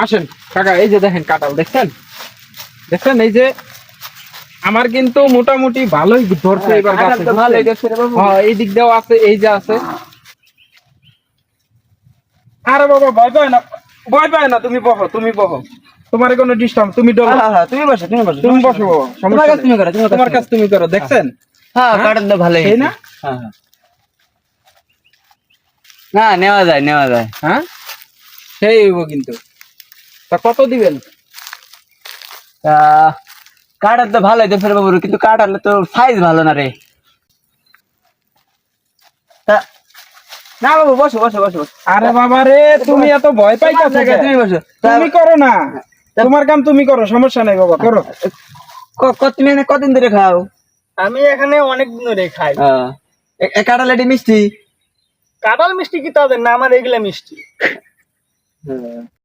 আসেন কাকা, এই যে দেখেন কাঁঠাল দেখছেন, দেখছেন এই যে আমার কিন্তু মোটামুটি ভালোই ধরছে এবার গাছে। ভালোই দেখছে রে বাবু। হ্যাঁ, এই দিক দিয়েও আছে, এই যে আছে। আরে বাবা ভয় পায় না, ভয় পায় না, তুমি বসো, তুমি বসো, তোমার কোনো ডিস্টার্ব, তুমি ডলো, হ্যাঁ তুমি বসো তুমি বসো তুমি বসো বাবা, তোমার সমস্যা কাজ তুমি নেই। করো তোমার কাজ তুমি করো, দেখছেন? হ্যাঁ হ্যাঁ? কাটার তো ভালোই সেই না? হ্যাঁ হ্যাঁ না নেওয়া যায় নেওয়া যায়। হ্যাঁ, সেই হইব কিন্তু। তা কত দিবেন? তা কাটার তো ভালোই দেখছে রে বাবু, কিন্তু কাটালে তো সাইজ ভালো না রে। তা না বাবু বসো বসো বসো বসো। আরে বাবা রে, তুমি এত ভয় পাইতেছো জায়গায় তুমি বসো। তুমি করো না, তোমার কাম তুমি করো, সমস্যা নাই বাবা, করো। তুমি এখানে কতদিন ধরে খাও? আমি এখানে অনেক দিন ধরে খাই। কাটালে এটি মিষ্টি। কাঁঠাল মিষ্টি কি তাদের না, আমার এগুলা মিষ্টি।